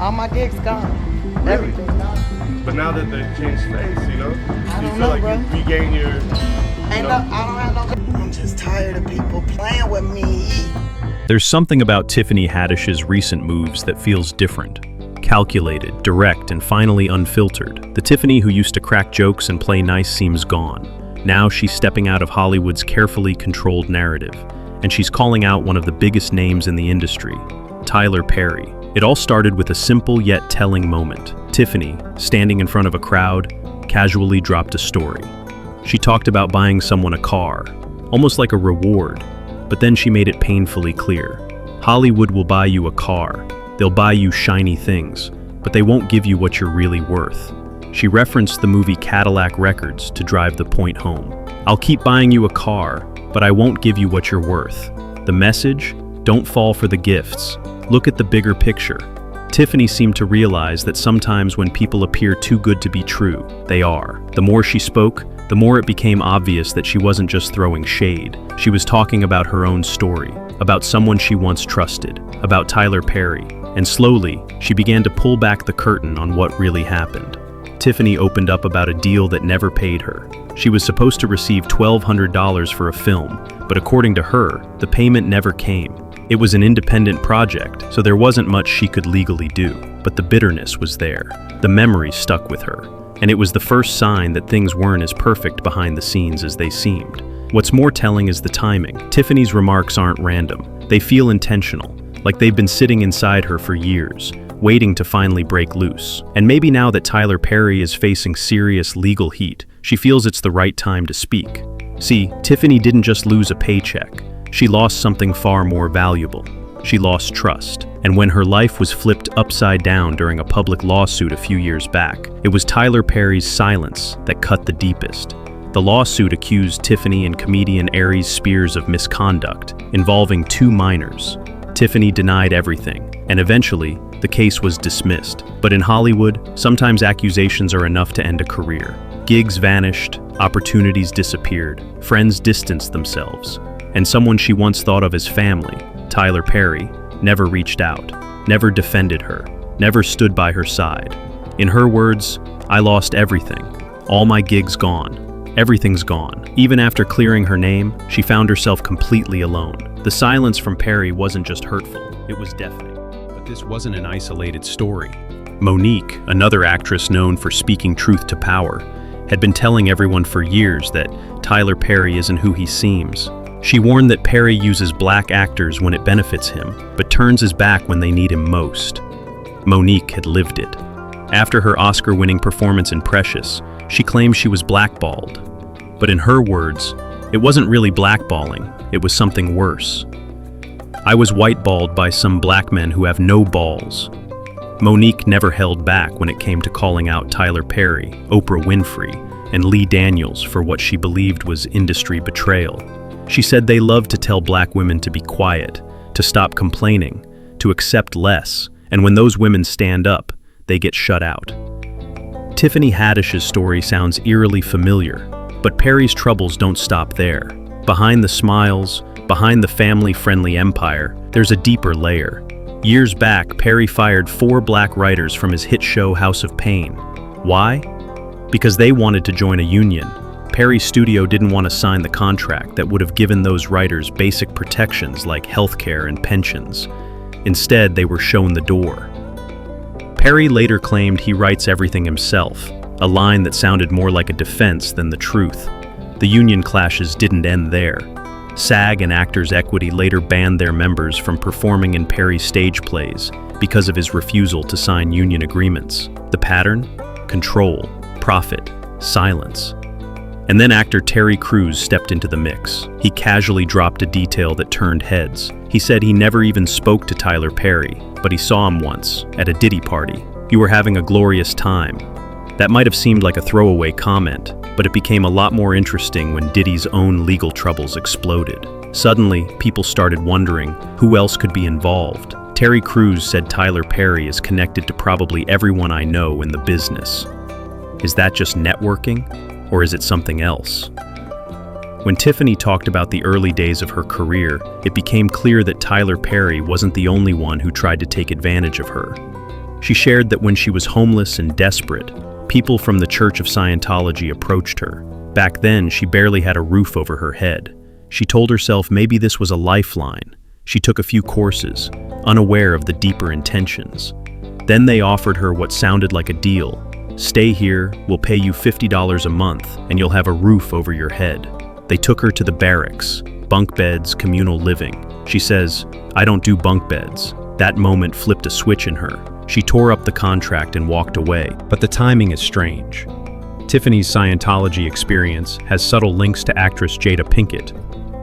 All my gigs gone. Really? Everything's gone. But now that they've changed face, you know, I do you don't feel know, like bro. you regain your, I don't have no. I'm just tired of people playing with me. There's something about Tiffany Haddish's recent moves that feels different. Calculated, direct, and finally unfiltered. The Tiffany who used to crack jokes and play nice seems gone. Now she's stepping out of Hollywood's carefully controlled narrative, and she's calling out one of the biggest names in the industry, Tyler Perry. It all started with a simple yet telling moment. Tiffany, standing in front of a crowd, casually dropped a story. She talked about buying someone a car, almost like a reward, but then she made it painfully clear. Hollywood will buy you a car. They'll buy you shiny things, but they won't give you what you're really worth. She referenced the movie Cadillac Records to drive the point home. I'll keep buying you a car, but I won't give you what you're worth. The message? Don't fall for the gifts. Look at the bigger picture. Tiffany seemed to realize that sometimes when people appear too good to be true, they are. The more she spoke, the more it became obvious that she wasn't just throwing shade. She was talking about her own story, about someone she once trusted, about Tyler Perry, and slowly, she began to pull back the curtain on what really happened. Tiffany opened up about a deal that never paid her. She was supposed to receive $1,200 for a film, but according to her, the payment never came. It was an independent project, so there wasn't much she could legally do, but the bitterness was there. The memory stuck with her, and it was the first sign that things weren't as perfect behind the scenes as they seemed. What's more telling is the timing. Tiffany's remarks aren't random. They feel intentional, like they've been sitting inside her for years, waiting to finally break loose. And maybe now that Tyler Perry is facing serious legal heat, she feels it's the right time to speak. See, Tiffany didn't just lose a paycheck. She lost something far more valuable. She lost trust. And when her life was flipped upside down during a public lawsuit a few years back, it was Tyler Perry's silence that cut the deepest. The lawsuit accused Tiffany and comedian Aries Spears of misconduct, involving 2 minors. Tiffany denied everything, and eventually, the case was dismissed. But in Hollywood, sometimes accusations are enough to end a career. Gigs vanished, opportunities disappeared, friends distanced themselves, and someone she once thought of as family, Tyler Perry, never reached out, never defended her, never stood by her side. In her words, "I lost everything. All my gigs gone. Everything's gone." Even after clearing her name, she found herself completely alone. The silence from Perry wasn't just hurtful, it was deafening. But this wasn't an isolated story. Monique, another actress known for speaking truth to power, had been telling everyone for years that Tyler Perry isn't who he seems. She warned that Perry uses black actors when it benefits him, but turns his back when they need him most. Monique had lived it. After her Oscar-winning performance in Precious, she claimed she was blackballed. But in her words, it wasn't really blackballing, it was something worse. "I was whiteballed by some black men who have no balls." Monique never held back when it came to calling out Tyler Perry, Oprah Winfrey, and Lee Daniels for what she believed was industry betrayal. She said they love to tell black women to be quiet, to stop complaining, to accept less, and when those women stand up, they get shut out. Tiffany Haddish's story sounds eerily familiar, but Perry's troubles don't stop there. Behind the smiles, behind the family-friendly empire, there's a deeper layer. Years back, Perry fired 4 black writers from his hit show House of Pain. Why? Because they wanted to join a union. Perry's studio didn't want to sign the contract that would have given those writers basic protections like healthcare and pensions. Instead, they were shown the door. Perry later claimed he writes everything himself, a line that sounded more like a defense than the truth. The union clashes didn't end there. SAG and Actors Equity later banned their members from performing in Perry's stage plays because of his refusal to sign union agreements. The pattern? Control, profit, silence. And then actor Terry Crews stepped into the mix. He casually dropped a detail that turned heads. He said he never even spoke to Tyler Perry, but he saw him once, at a Diddy party. "You were having a glorious time." That might have seemed like a throwaway comment, but it became a lot more interesting when Diddy's own legal troubles exploded. Suddenly, people started wondering who else could be involved. Terry Crews said Tyler Perry is connected to probably everyone I know in the business. Is that just networking? Or is it something else? When Tiffany talked about the early days of her career, it became clear that Tyler Perry wasn't the only one who tried to take advantage of her. She shared that when she was homeless and desperate, people from the Church of Scientology approached her. Back then, she barely had a roof over her head. She told herself maybe this was a lifeline. She took a few courses, unaware of the deeper intentions. Then they offered her what sounded like a deal. Stay here, we'll pay you $50 a month, and you'll have a roof over your head. They took her to the barracks, bunk beds, communal living. She says, "I don't do bunk beds." That moment flipped a switch in her. She tore up the contract and walked away. But the timing is strange. Tiffany's Scientology experience has subtle links to actress Jada Pinkett,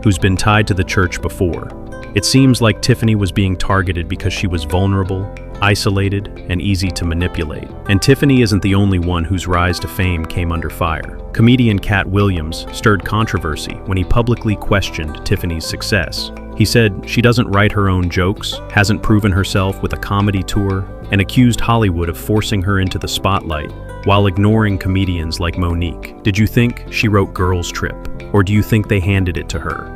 who's been tied to the church before. It seems like Tiffany was being targeted because she was vulnerable, isolated, and easy to manipulate. And Tiffany isn't the only one whose rise to fame came under fire. Comedian Cat Williams stirred controversy when he publicly questioned Tiffany's success. He said she doesn't write her own jokes, hasn't proven herself with a comedy tour, and accused Hollywood of forcing her into the spotlight while ignoring comedians like Monique. Did you think she wrote Girls Trip? Or do you think they handed it to her?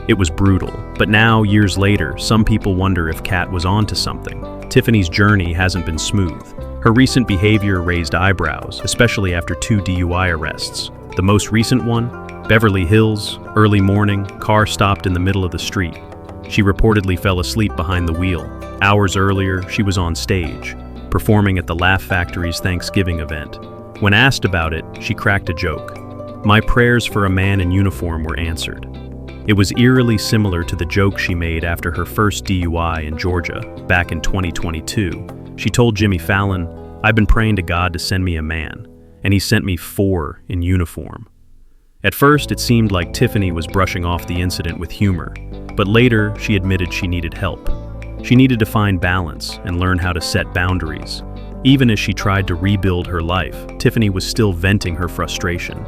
It was brutal. But now, years later, some people wonder if Kat was onto something. Tiffany's journey hasn't been smooth. Her recent behavior raised eyebrows, especially after 2 DUI arrests. The most recent one, Beverly Hills, early morning, car stopped in the middle of the street. She reportedly fell asleep behind the wheel. Hours earlier, she was on stage, performing at the Laugh Factory's Thanksgiving event. When asked about it, she cracked a joke. "My prayers for a man in uniform were answered." It was eerily similar to the joke she made after her first DUI in Georgia, back in 2022. She told Jimmy Fallon, "I've been praying to God to send me a man, and he sent me 4 in uniform." At first, it seemed like Tiffany was brushing off the incident with humor, but later she admitted she needed help. She needed to find balance and learn how to set boundaries. Even as she tried to rebuild her life, Tiffany was still venting her frustration.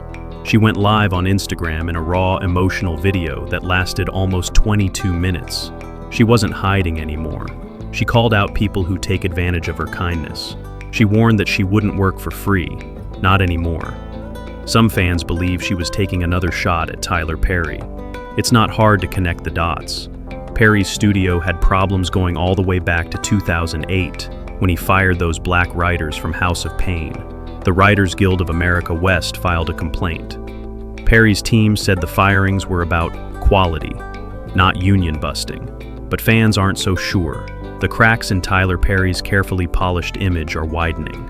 She went live on Instagram in a raw, emotional video that lasted almost 22 minutes. She wasn't hiding anymore. She called out people who take advantage of her kindness. She warned that she wouldn't work for free, not anymore. Some fans believe she was taking another shot at Tyler Perry. It's not hard to connect the dots. Perry's studio had problems going all the way back to 2008, when he fired those black writers from House of Pain. The Writers Guild of America West filed a complaint. Perry's team said the firings were about quality, not union busting. But fans aren't so sure. The cracks in Tyler Perry's carefully polished image are widening.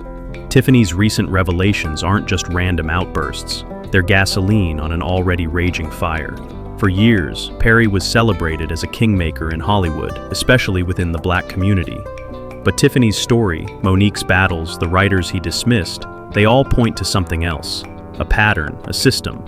Tiffany's recent revelations aren't just random outbursts. They're gasoline on an already raging fire. For years, Perry was celebrated as a kingmaker in Hollywood, especially within the black community. But Tiffany's story, Monique's battles, the writers he dismissed, they all point to something else. A pattern, a system.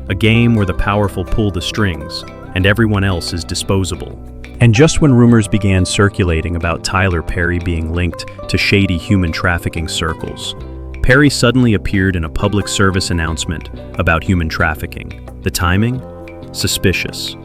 A game where the powerful pull the strings, and everyone else is disposable. And just when rumors began circulating about Tyler Perry being linked to shady human trafficking circles, Perry suddenly appeared in a public service announcement about human trafficking. The timing? Suspicious.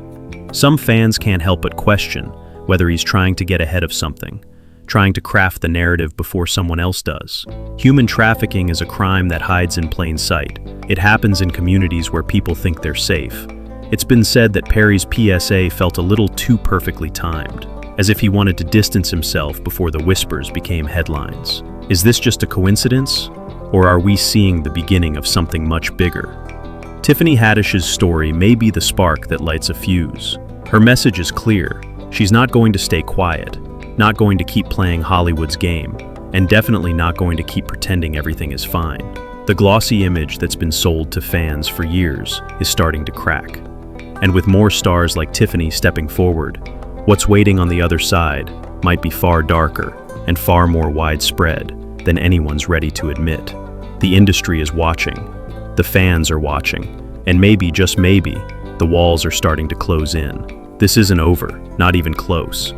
Some fans can't help but question whether he's trying to get ahead of something, trying to craft the narrative before someone else does. Human trafficking is a crime that hides in plain sight. It happens in communities where people think they're safe. It's been said that Perry's PSA felt a little too perfectly timed, as if he wanted to distance himself before the whispers became headlines. Is this just a coincidence, or are we seeing the beginning of something much bigger? Tiffany Haddish's story may be the spark that lights a fuse. Her message is clear. She's not going to stay quiet, not going to keep playing Hollywood's game, and definitely not going to keep pretending everything is fine. The glossy image that's been sold to fans for years is starting to crack. And with more stars like Tiffany stepping forward, what's waiting on the other side might be far darker and far more widespread than anyone's ready to admit. The industry is watching, the fans are watching, and maybe, just maybe, the walls are starting to close in. This isn't over, not even close.